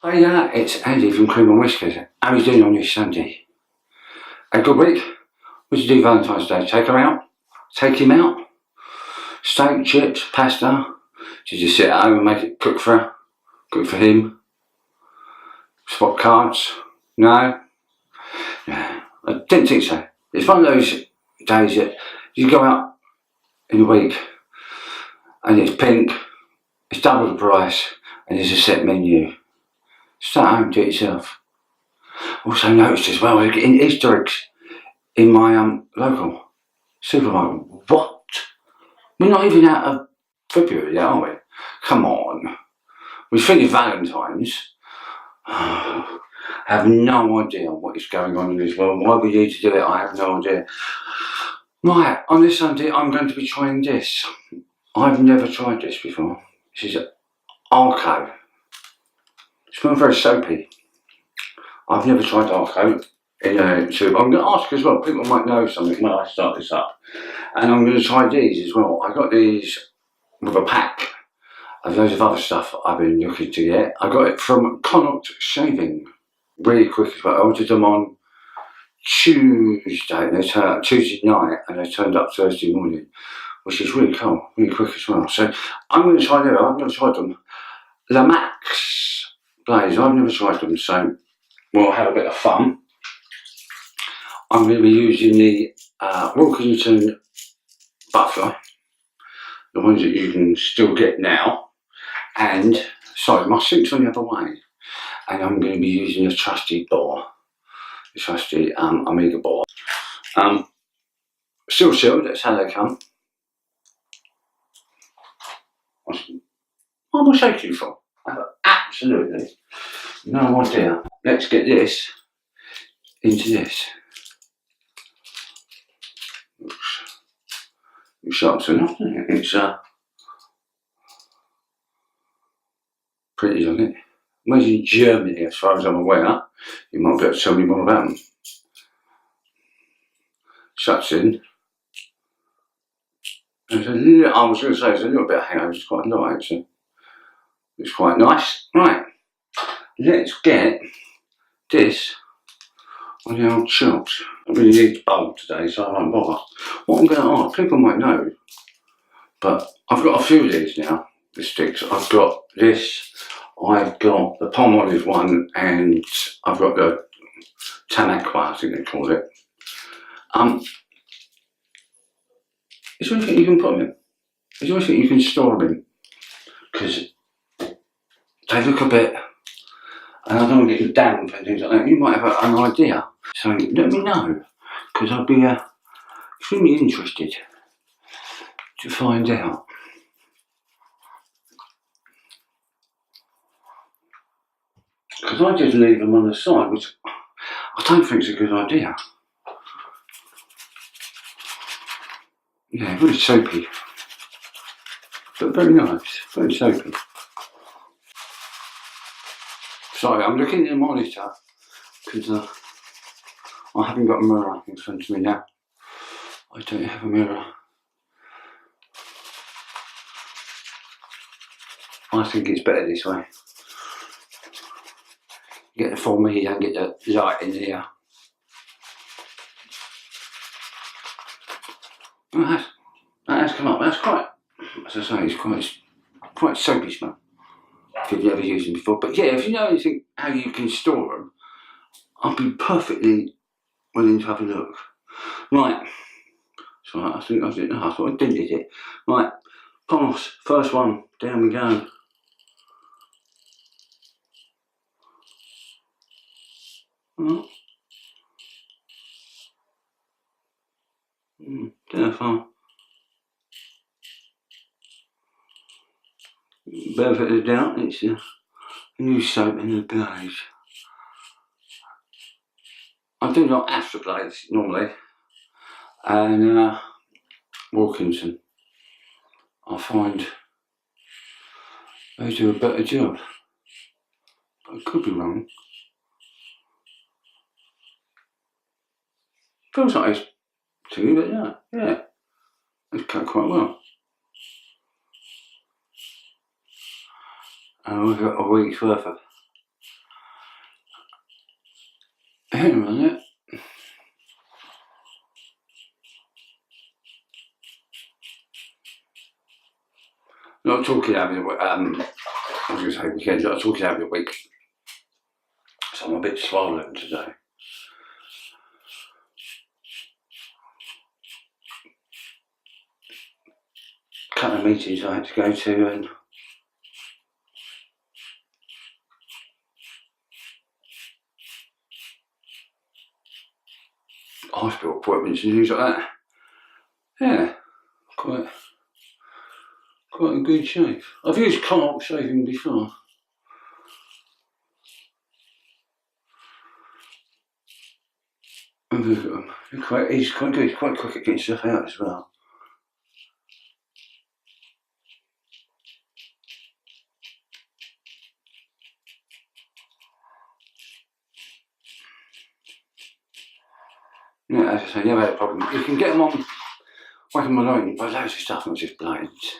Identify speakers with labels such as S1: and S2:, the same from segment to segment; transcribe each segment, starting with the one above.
S1: Hey, it's Andy from Cream and Whiskers. How are you doing on this Sunday? A good week? What did you do Valentine's Day? Take her out? Take him out? Steak, chips, pasta? Did you sit at home and make it cook for her? Cook for him? Swap cards? No? Yeah, I didn't think so. It's one of those days that you go out in the week and it's pink, it's double the price, and there's a set menu. Stay at home, do it yourself. Also noticed as well, we're getting Easter eggs in my local supermarket. What? We're not even out of February yet, are we? Come on. We finished Valentine's. I have no idea what is going on in this world. Why we need to do it, I have no idea. Right, on this Sunday I'm going to be trying this. I've never tried this before. This is Arko. It smells very soapy. I've never tried Arko in a tube. I'm going to ask as well, people might know something when I start this up. And I'm going to try these as well. I got these with a pack of loads of other stuff I've been looking to get. I got it from Connaught Shaving. Really quick as well. I ordered them on Tuesday. They turned up Tuesday night and they turned up Thursday morning, which is really cool, really quick as well. So I'm going to try them. I'm going to try them. Lamix Blade. I've never tried them, so we'll have a bit of fun. I'm going to be using the Wilkinson Butterfly, the ones that you can still get now. And sorry, my sink's on the other way. And I'm going to be using the trusty Boar, the trusty Omega Boar. Still sealed, that's how they come. What am I shaking for? I have absolutely no idea. Let's get this into this. It's sharp enough, isn't it? It's pretty, isn't it? Made in Germany, as far as I'm aware. You might be able to tell me more about them. Shuts in. There's a little, I was going to say there's a little bit of hangover, it's quite light actually. It's quite nice. Right, let's get this on the old chops. I really need to bulb today, so I won't bother. What I'm going to ask, people might know, but I've got a few of these now, the sticks. I've got this, I've got the palm olive one, and I've got the Tanaqua, I think they call it. Is there anything you can put them in? Is there anything you can store them in? Because they look a bit, and I don't want to get damp and things like that. You might have an idea. So let me know, because I'd be extremely interested to find out. Because I just leave them on the side, which I don't think is a good idea. Yeah, very soapy, but very nice, very soapy. Sorry, I'm looking at the monitor because I haven't got a mirror in front of me now. I don't have a mirror. I think it's better this way. You get the full me and get the light in here. That has come up. That's quite, as I say, it's quite soapy smell. If you've never used them before, but yeah, if you know anything how you can store them, I'll be perfectly willing to have a look. Right, so I think I did. I thought I did it. Right, pass. First one. Down we go. Therefore, benefit of the doubt, it's a new soap in the Blade. I do like Aftershave normally, and Wilkinson. I find they do a better job. But I could be wrong. Feels like it's too, but yeah, it's cut quite well. And we've got a week's worth of Hang on a minute. Not talking over the week. I was going to say weekend. Not talking over the week. So I'm a bit swollen today. A couple of meetings I had to go to, and hospital appointments and things like that. Yeah, quite in good shape. I've used carp shaving before. He's quite good. He's quite quick at getting stuff out as well. Yeah, as I say, never had a problem. You can get them on Whack 'em Alone, you buy loads of stuff, not just blades.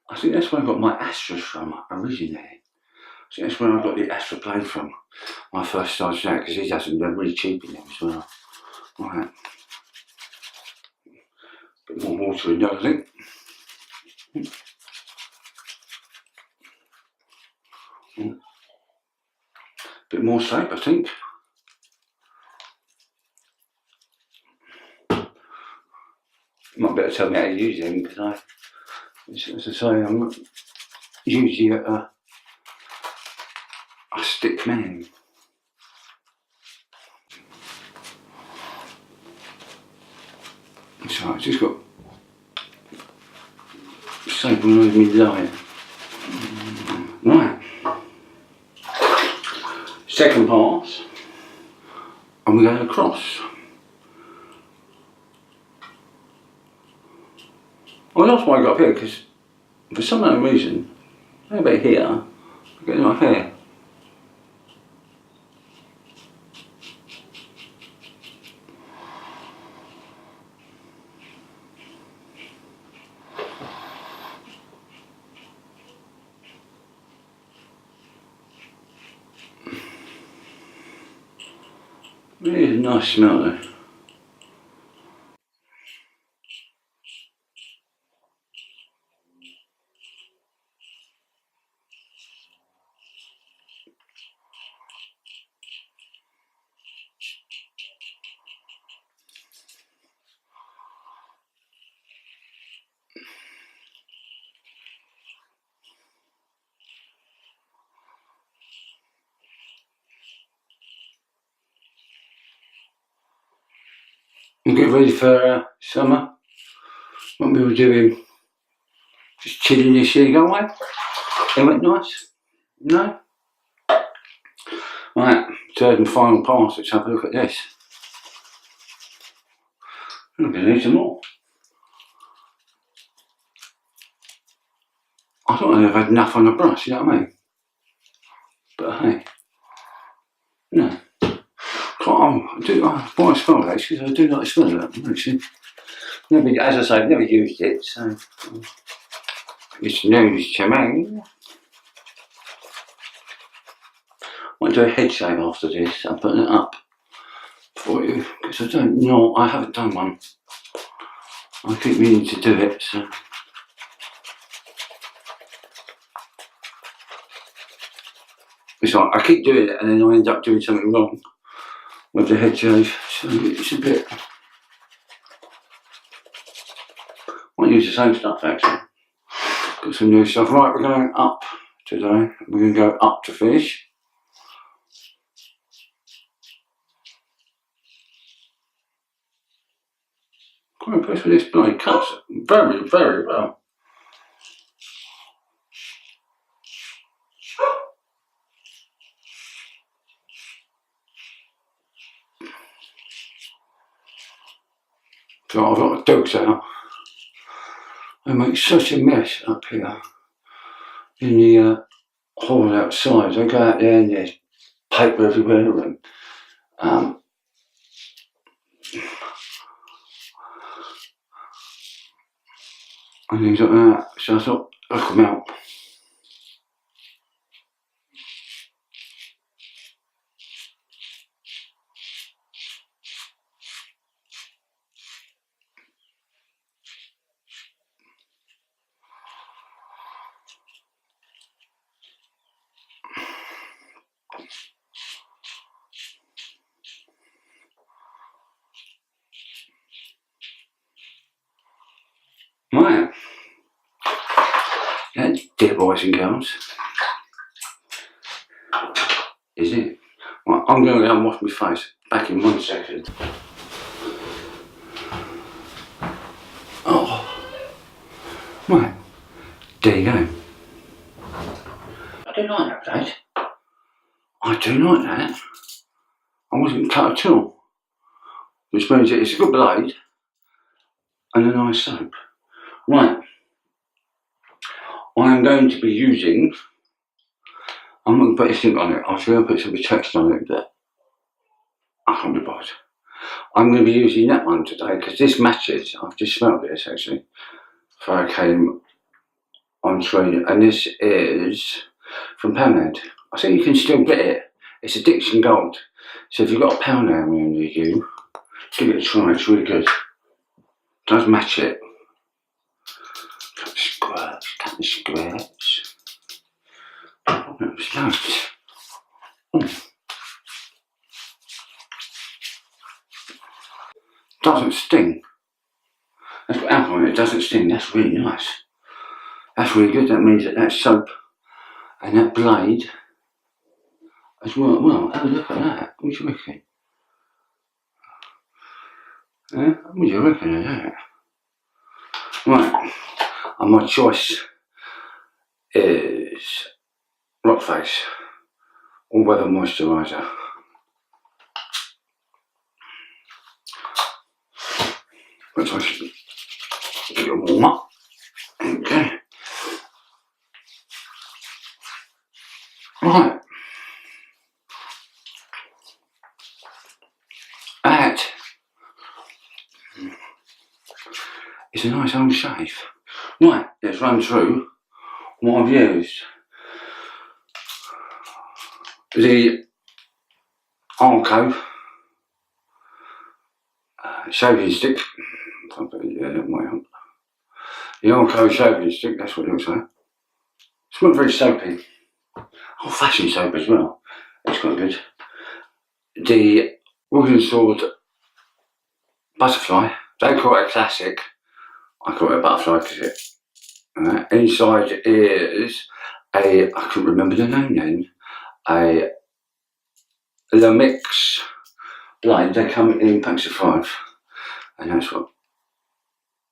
S1: I think that's where I got my Astras from originally. I think that's where I got the Astra Blade from when I first started out, because he does them, they're really cheap in them as well. Right. Bit more water in there, I think. Bit more soap, I think. You might better tell me how to use them, because as I say, I'm not usually a stick man. So I've just got soap all over me line. Right. Second pass, and we're going across. Well, that's why I got up here, because for some unknown reason, maybe here, I'm getting my hair. Really is a nice smell though. And get ready for summer. What we were doing, just chilling this year, go away. It went nice. No? Right, third and final pass, let's have a look at this. I'm going to need some more. I thought I'd have had enough on the brush, you know what I mean? But hey, no. Why I smell that, because I do like the smell of that, actually. Never, as I say, I've never used it, so it's news to me. I might do a head shave after this. I'm putting it up for you, because I don't know, I haven't done one. I keep meaning to do it, so. It's like, I keep doing it and then I end up doing something wrong with the head shave, so it's a bit. I might use the same stuff actually. Got some new stuff. Right, we're going up today. We're going to go up to fish. Quite impressed with this blade. Cuts very, very well. So I've got the dogs out. They make such a mess up here in the hall outside. They go out there and there's paper everywhere and things like that. So I thought I'd come out. dear boys and girls. Is it? Right, I'm going to go and wash my face. Back in 1 second. Oh. Right. There you go. I do like that blade. I do like that. I wasn't cut at all. Which means that it's a good blade and a nice soap. Right. I am going to be using, I'm not going to put anything on it. I was going to put some text on it, but I can't be bothered. I'm going to be using that one today because this matches. I've just smelled this actually before I came on screen, and this is from Poundland. I think you can still get it. It's Addiction Gold. So if you've got a Poundland near you, give it a try. It's really good. Does match it. Cut the squares. Oh, there's loads. Oh. Doesn't sting. That's got alcohol in it. It doesn't sting. That's really nice. That's really good. That means that soap and that blade as well. Well, have a look at that. What do you reckon? What do you reckon of that? Right. And my choice is Rockface All-Weather Moisturiser. Which I should give it a warm up. Okay. Right. That is a nice old shave. Right, let's run through what I've used. The Arko shaving stick. The Arko shaving stick, that's what it looks like. It's not very soapy. Old fashioned soap as well. It's quite good. The Wooden Sword Butterfly. They call it a classic. I call it a butterfly because inside is I couldn't remember the name then, a Lamix Blade. They come in packs of 5, and that's what,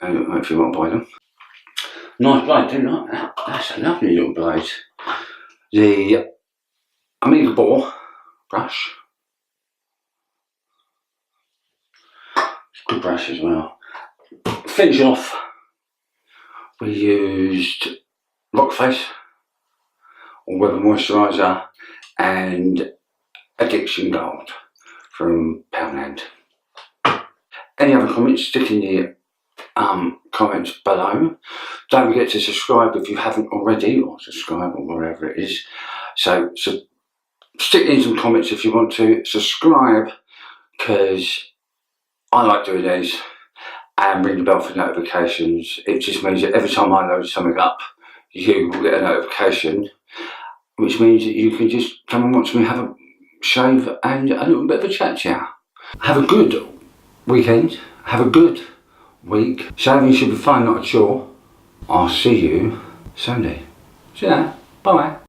S1: if you want to buy them. Nice blade, do you like that? That's a lovely little blade. The Boar brush. It's a good brush as well. Finish off, we used Rockface All-Weather Moisturiser and Addiction Gold from Poundland. Any other comments, stick in the comments below. Don't forget to subscribe if you haven't already, or subscribe or wherever it is. So stick in some comments if you want to subscribe, because I like doing these. And ring the bell for notifications. It just means that every time I load something up, you will get a notification, which means that you can just come and watch me have a shave and a little bit of a chat to you. Have a good weekend. Have a good week. Shaving should be fun, not a chore. I'll see you Sunday. See you then. Bye.